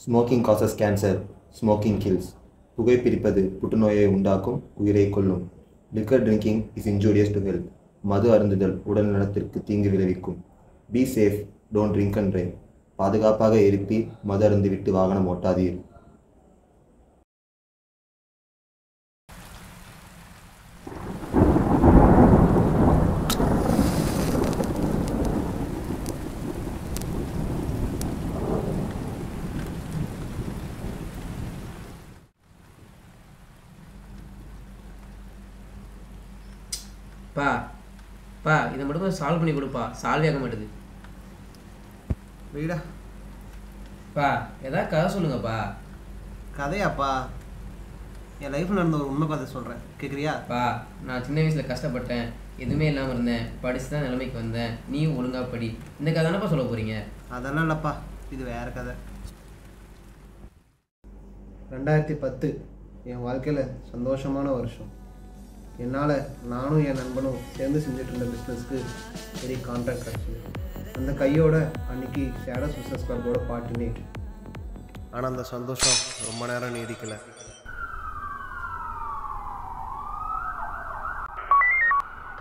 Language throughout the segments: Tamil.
Smoking causes cancer. Smoking kills. புகைப்பிடிப்பது புற்றுநோயை உண்டாக்கும், உயிரை கொல்லும். Liquor drinking is injurious to health. மது அருந்துதல் உடல் நலத்திற்கு தீங்கு விளைவிக்கும். Be safe, don't drink and drive. பாதுகாப்பாக இருப்பி மது அருந்திவிட்டு வாகனம் ஓட்டாதீர். பா இதை மட்டும் சால்வ் பண்ணி கொடுப்பா, சால்வ் ஆக மாட்டுது. வீடா பா ஏதாவது கதை சொல்லுங்கப்பா. கதையாப்பா? என் லைஃப்பில் நடந்த ஒரு உண்மை கதை சொல்கிறேன், கேட்குறியா? பா நான் சின்ன வயசில் கஷ்டப்பட்டேன், எதுவுமே இல்லாமல் இருந்தேன், படித்து தான் நிலைமைக்கு வந்தேன். நீயும் ஒழுங்காக படி. இந்த கதை தானப்பா சொல்ல போகிறீங்க? அதெல்லாம் இல்லைப்பா, இது வேறு கதை. 2010 என் வாழ்க்கையில் சந்தோஷமான வருஷம். என்னால் நானும் என் நண்பனும் சேர்ந்து செஞ்சுட்டு இருந்த பிஸ்னஸ்க்கு பெரிய கான்ட்ராக்ட் கிடச்சிது. அந்த கையோட அன்றைக்கி ஷேடோஸ் பிஸ்னஸ் கிளப்போட பார்ட்டி நைட். ஆனால் அந்த சந்தோஷம் ரொம்ப நேரம் நீடிக்கலை.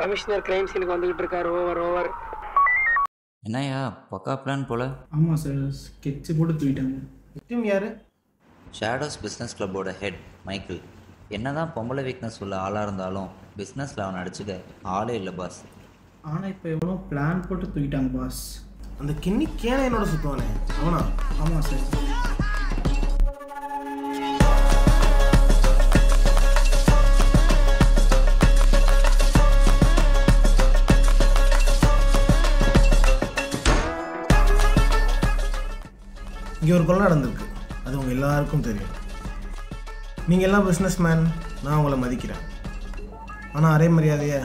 கமிஷனர் கிரைம் சீனுக்கு வந்துகிட்டு இருக்காரு. ஓவர் என்னையா பக்கா பிளான் போல? ஆமாம் சார், ஸ்கெட்சு போட்டு தூக்கிட்டாங்க. விக்டிம் யார்? ஷேடோஸ் பிஸ்னஸ் கிளப்போட ஹெட் மைக்கிள். என்னதான் பொம்பளை வீக்னஸ் உள்ள ஆளாக இருந்தாலும் பிஸ்னஸில் அவன் அடிச்சுக்க ஆளே இல்லை பாஸ். ஆனால் இப்போ எவ்வளோ பிளான் போட்டு தூக்கிட்டாங்க பாஸ். அந்த கிண்ணி கேன என்னோட சுற்றுவானே அவனா? ஆமாம் சார். இங்கே ஒரு கொலை நடந்திருக்கு, அது உங்கள் எல்லாருக்கும் தெரியும். நீங்கள் எல்லாம் பிஸ்னஸ் மேன், நான் உங்களை மதிக்கிறேன். ஆனால் அரை மரியாதையை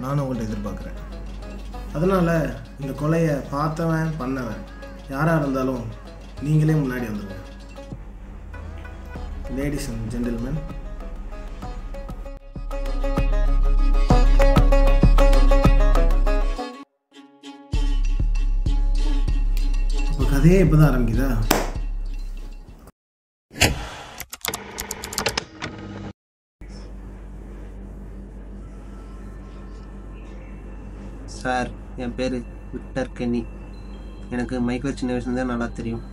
நானும் உங்கள்கிட்ட எதிர்பார்க்குறேன். அதனால் இந்த கொலையை பார்த்தவன் பண்ணவன் யாராக இருந்தாலும் நீங்களே முன்னாடி வந்துடுங்க. லேடிஸ் அண்ட் ஜென்டில்மேன், இப்போ கதையே இப்போ தான் ஆரம்பிக்குதா? சார், என் பேர் விக்டர் கென்னி. எனக்கு மைக்கேல் சின்ன வயசுலேருந்தே நல்லா தெரியும்.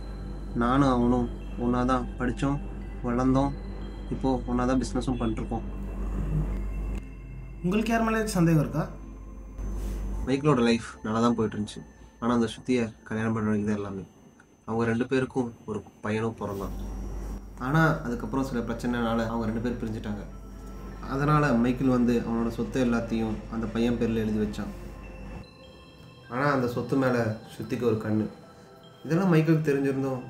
நானும் அவனும் ஒன்றா தான் படித்தோம், வளர்ந்தோம், இப்போது ஒன்றா தான் பிஸ்னஸும் பண்ணிட்டுருக்கோம். உங்களுக்கு யார் மேலே சந்தேகம் இருக்கா? மைக்கிளோட லைஃப் நல்லா தான் போயிட்டுருந்துச்சு. ஆனால் அந்த சுத்தியை கல்யாணம் பண்ண வைக்கிறது எல்லாமே. அவங்க 2 பேருக்கும் ஒரு பையனும் பிறந்தான். ஆனால் அதுக்கப்புறம் சில பிரச்சனைனால அவங்க 2 பேர் பிரிஞ்சுட்டாங்க. அதனால் மைக்கிள் வந்து அவனோட சொத்து எல்லாத்தையும் அந்த பையன் பேரில் எழுதி வச்சான். ஆனால் அந்த சொத்து மேலே சுத்திக்கு ஒரு கண்ணு. இதெல்லாம் மைக்கிளுக்கு தெரிஞ்சிருந்தோம்.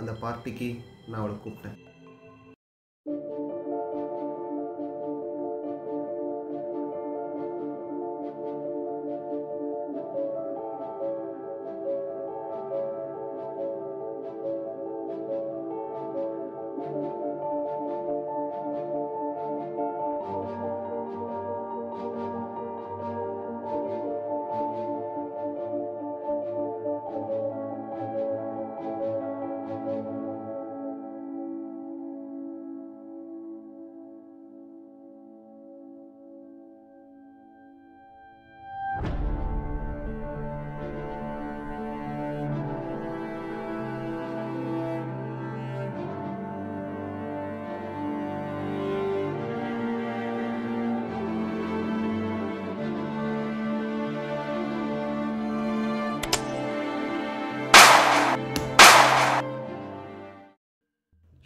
அந்த பார்ட்டிக்கு நான் அவளை கூப்பிட்டேன்.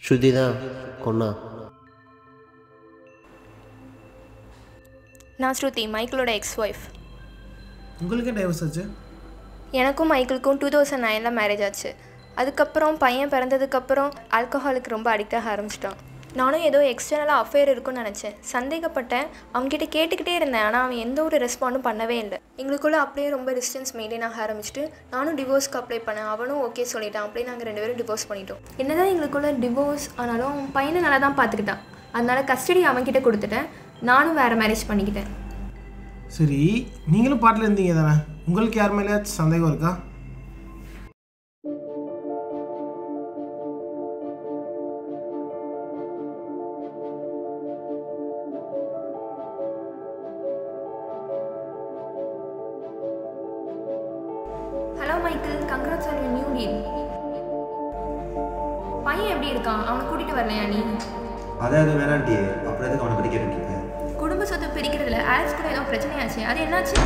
ஸ்ருதி தான் கொன்னா. நான் ஸ்ருதி, மைக்கிளோட எக்ஸ்-ஒய்ஃப். உங்களுக்கே டைவர்ஸ் ஆச்சு? எனக்கும் மைக்கிளுக்கும் 2009 மேரேஜ் ஆச்சு. அதுக்கப்புறம் பையன் பிறந்ததுக்கப்புறம் ஆல்கஹாலுக்கு ரொம்ப அடிக்ட் ஆக ஆரம்பிச்சிட்டான். நானும் ஏதோ எக்ஸ்டர்னலாக அஃபேர் இருக்குன்னு நினச்சேன். சந்தேகப்பட்டேன், அவங்ககிட்ட கேட்டுக்கிட்டே இருந்தேன். ஆனால் அவன் எந்த ஒரு ரெஸ்பாண்டும் பண்ணவே இல்லை. எங்களுக்குள்ளே அப்படியே ரொம்ப டிஸ்டன்ஸ் மெயின்டைன் ஆக ஆரம்பிச்சிட்டு நானும் டிவோர்ஸ்க்கு அப்ளை பண்ணேன். அவனும் ஓகே சொல்லிட்டான். அப்படியே நாங்கள் 2 பேரும் டிவோர்ஸ் பண்ணிட்டோம். என்னதான் எங்களுக்குள்ளே டிவோர்ஸ் ஆனாலும் பையனை நல்லா தான் பார்த்துக்கிட்டான். அதனால கஸ்டடி அவன்கிட்ட கொடுத்துட்டேன். நானும் வேறு மேரேஜ் பண்ணிக்கிட்டேன். சரி, நீங்களும் பாட்டில் இருந்தீங்க தானே, உங்களுக்கு யார் மேலேயாச்சும் சந்தேகம் இருக்கா? Michael, congrats on your new deal. பையன் எப்படி இருக்கான்? அவனை கூட்டிட்டு வரலையா நீ? அதாவது வேணாண்டியே, அப்புறம் எதுக்கு அவனை பற்றி கேட்டுருக்கீங்க? குடும்ப சொத்து பிரிக்கிறதுல ஆலெக்ஸ் கூட ஏதோ பிரச்சனையாச்சு, அது என்னாச்சு?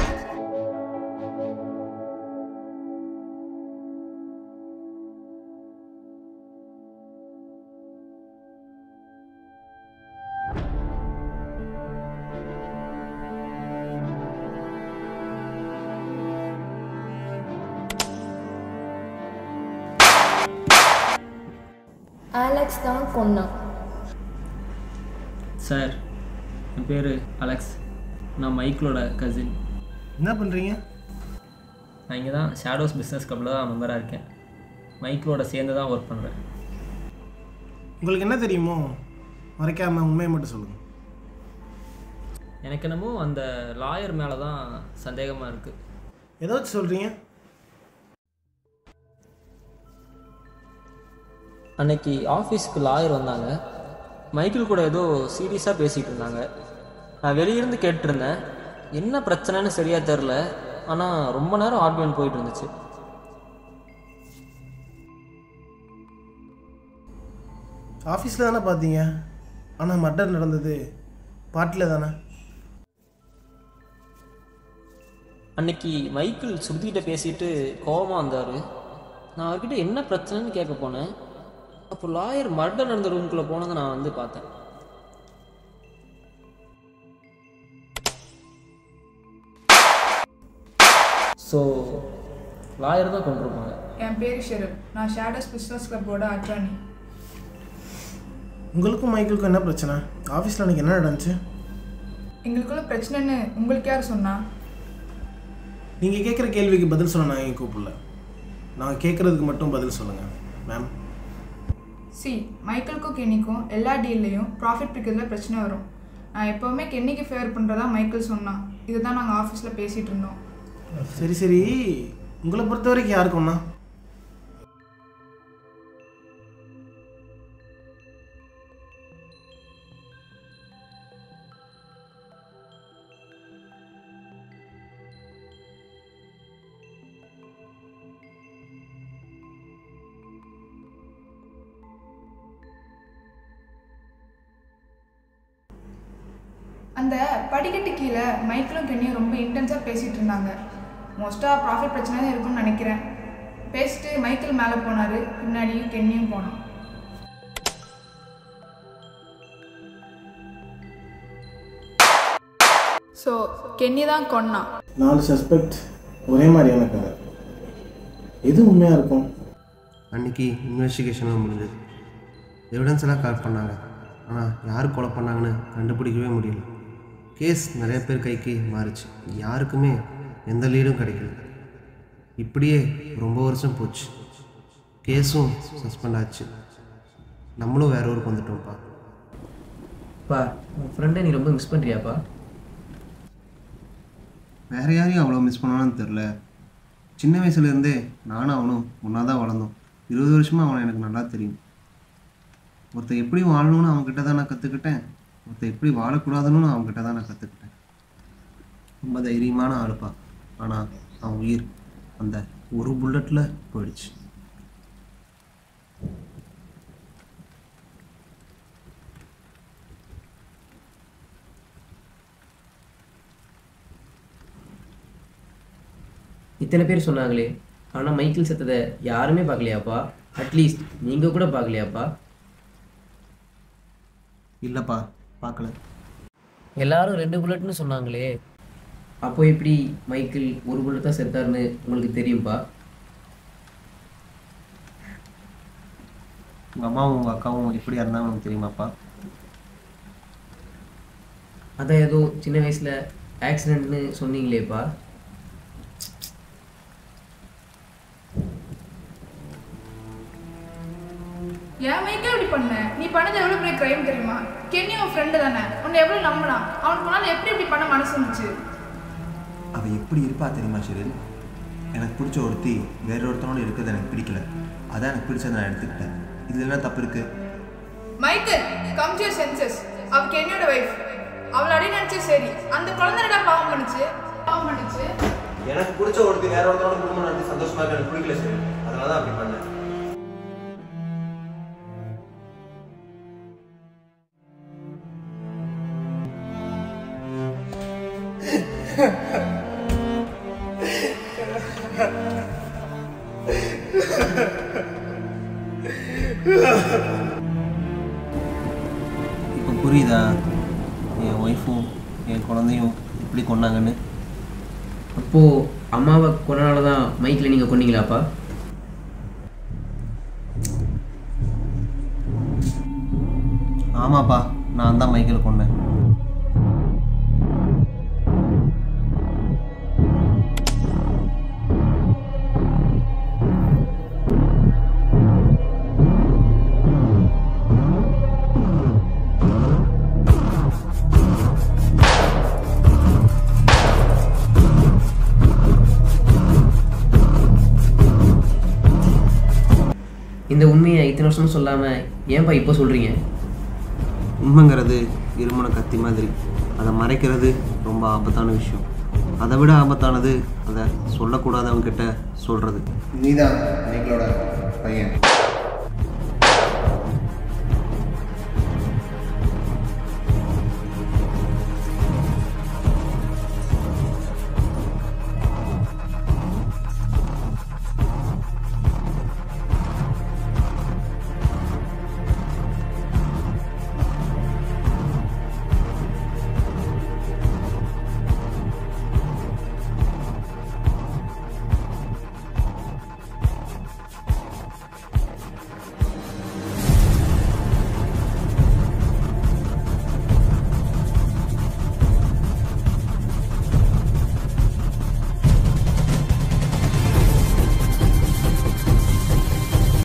ஆலெக்ஸ் தான் கொன்னான். சார், என் பேர் அலெக்ஸ். நான் மைக்கிளோட கசின். என்ன பண்ணுறீங்க? நான் இங்கே தான் ஷேடோஸ் பிஸ்னஸ் கிளப்பில் தான் மெம்பராக இருக்கேன். மைக்கிளோட சேர்ந்து தான் ஒர்க் பண்ணுறேன். உங்களுக்கு என்ன தெரியுமோ மறைக்காமல் உண்மையை மட்டும் சொல்லுங்கள். எனக்கு என்னமோ அந்த லாயர் மேலே தான் சந்தேகமாக இருக்குது. ஏதாச்சும் சொல்கிறீங்க? அன்னைக்கு ஆஃபீஸுக்கு லாயர் வந்தாங்க. மைக்கிள் கூட ஏதோ சீரியஸாக பேசிகிட்டு இருந்தாங்க. நான் வெளியிருந்து கேட்டுருந்தேன். என்ன பிரச்சனைன்னு சரியாக தெரில, ஆனால் ரொம்ப நேரம் ஆர்கியூமெண்ட் போயிட்டு இருந்துச்சு. ஆஃபீஸில் தானே பார்த்தீங்க, ஆனால் மர்டர் நடந்தது பார்ட்டியில் தானே? அன்னைக்கு மைக்கிள் சுருதிகிட்ட பேசிட்டு கோபமாக வந்தார். நான் அவர்கிட்ட என்ன பிரச்சனைன்னு கேட்க போனேன். அப்போ லாயர் மர்டர் நடந்த ரூம்குள்ளே போனதை நான் வந்து பார்த்தேன். ஸோ லாயர் தான் கொண்டிருப்பாங்க. என் பேர் ஷெரில். நான் ஷேடோஸ் பிஸ்னஸ் கிளப்போட அட்ரானி. உங்களுக்கும் மைக்கிளுக்கும் என்ன பிரச்சனை? ஆஃபீஸில் அன்றைக்கி என்ன நடந்துச்சு? எங்களுக்குள்ள பிரச்சனைன்னு உங்களுக்கு யார் சொன்னா? நீங்கள் கேட்குற கேள்விக்கு பதில் சொல்ல நான் என் கூப்பிடல. நான் கேட்குறதுக்கு மட்டும் பதில் சொல்லுங்கள் மேம். மைக்கிளுக்கும் கென்னிக்கும் எல்லா டீல்லையும் ப்ராஃபிட் பிடிக்கிறதுல பிரச்சனை வரும். நான் எப்போவுமே கென்னிக்கு ஃபேவர் பண்ணுறதா மைக்கிள் சொன்னான். இதுதான் நாங்கள் ஆஃபீஸில் பேசிகிட்டு இருந்தோம். சரி, உங்களை பொறுத்த வரைக்கும் யாருக்கும்ண்ணா? அந்த படிக்கட்டு கீழே மைக்கிளும் கென்னியும் ரொம்ப இன்டென்ஸாக பேசிகிட்டு இருந்தாங்க. மோஸ்ட்டாக ப்ராஃபிட் பிரச்சனை தான் இருக்குன்னு நினைக்கிறேன். பேசிட்டு மைக்கிள் மேலே போனார், பின்னாடியும் கென்னியும் போனான். ஸோ கென்னி தான் கொன்னான். 4 சஸ்பெக்ட், ஒரே மாதிரியான கதை. எது உண்மையாக இருக்கும்? அன்றைக்கி இன்வெஸ்டிகேஷனும் முடிஞ்சது. எவிடன்ஸ் எல்லாம் கலெக்ட் பண்ணாங்க. ஆனால் யார் கொலை பண்ணாங்கன்னு கண்டுபிடிக்கவே முடியல. கேஸ் நிறைய பேர் கைக்கு மாறிச்சு. யாருக்குமே எந்த லீடும் கிடைக்கல. இப்படியே ரொம்ப வருஷம் போச்சு. கேஸும் சஸ்பெண்ட் ஆச்சு. நம்மளும் வேற ஊருக்கு வந்துட்டோம்ப்பா. உன் ஃப்ரெண்டை நீ ரொம்ப மிஸ் பண்ணுறியாப்பா? வேறு யாரையும் அவ்வளோ மிஸ் பண்ணான்னு தெரில. சின்ன வயசுலேருந்தே நானும் அவனும் ஒன்றா தான் வளர்ந்தோம். 20 வருஷமாக அவனை எனக்கு நல்லா தெரியும். ஒருத்தர் எப்படி வாழணும்னு அவங்ககிட்ட தான் நான் கற்றுக்கிட்டேன். ஒருத்தர் எப்படி வாழக்கூடாதுன்னு அவங்ககிட்ட தான் நான் கற்றுக்கிட்டேன். ரொம்ப தைரியமான ஆளுப்பா. ஆனால் அவன் உயிர் அந்த ஒரு புல்லட்டில் போயிடுச்சு. இத்தனை பேர் சொன்னாங்களே, ஆனால் மைக்கிள் செத்ததை யாருமே பார்க்கலையாப்பா? அட்லீஸ்ட் நீங்கள் கூட பார்க்கலையாப்பா? இல்லைப்பா, பார்க்கல. எல்லாரும் 2 புல்லட்னு சொன்னாங்களே, அப்போ எப்படி மைக்கிள் ஒரு புல்லட் தான் செத்தாருன்னு உங்களுக்கு தெரியும்ப்பா? உங்கள் அம்மாவும் உங்கள் அக்காவும் எப்படியா இருந்தாலும் உனக்கு தெரியுமாப்பா? அதான் ஏதோ சின்ன வயசில் ஆக்சிடென்ட்னு சொன்னீங்களேப்பா. ஏன் மைக்கிள் இப்படி பண்ண? நீ பண்ணது எவ்வளோ பெரிய க்ரைம் தெரியுமா? கென்னி உன் ஃப்ரெண்டு தானே, உன்னை எவ்வளோ நம்பினான். அவனுக்கு போனாலும் எப்படி இப்படி பண்ண மனசு இருந்துச்சு? அவள் எப்படி இருப்பா தெரியுமா ஷெரில்? எனக்கு பிடிச்ச ஒருத்தி வேற ஒருத்தனோடு இருக்கிறது எனக்கு பிடிக்கல. அதான் எனக்கு பிடிச்சதை நான் எடுத்துக்கிட்டேன். இதில் என்ன தப்பு இருக்கு? Michael, come to your census. அவ கென்னியோட வைஃப். அவளை அடி நினைச்சு சரி. அந்த குழந்தைடா பாவம் பண்ணுச்சு. எனக்கு பிடிச்ச ஒருத்தர் வேற ஒருத்தரோட குடும்பம் நடத்தி சந்தோஷமா இருக்க எனக்கு பிடிக்கல சார். அதனால தான் அப்படி பண்ணேன். இப்போ புரியுதா என் ஒய்ஃபும் என் குழந்தையும் இப்படி கொண்டாங்கன்னு? அப்போது அம்மாவை கொண்டனால தான் மைக்கில் நீங்கள் கொண்டீங்களாப்பா? ஆமாப்பா, நான் தான் மைக்கேல் கொண்டேன். இந்த உண்மையை இத்தனை வருஷமும் சொல்லாமல் ஏன்ப்பா இப்போ சொல்கிறீங்க? உண்மைங்கிறது இருமுனை கத்தி மாதிரி. அதை மறைக்கிறது ரொம்ப ஆபத்தான விஷயம். அதை விட ஆபத்தானது அதை சொல்லக்கூடாதவங்க கிட்ட சொல்கிறது. நீதான் மைக்கேலோட பையன்.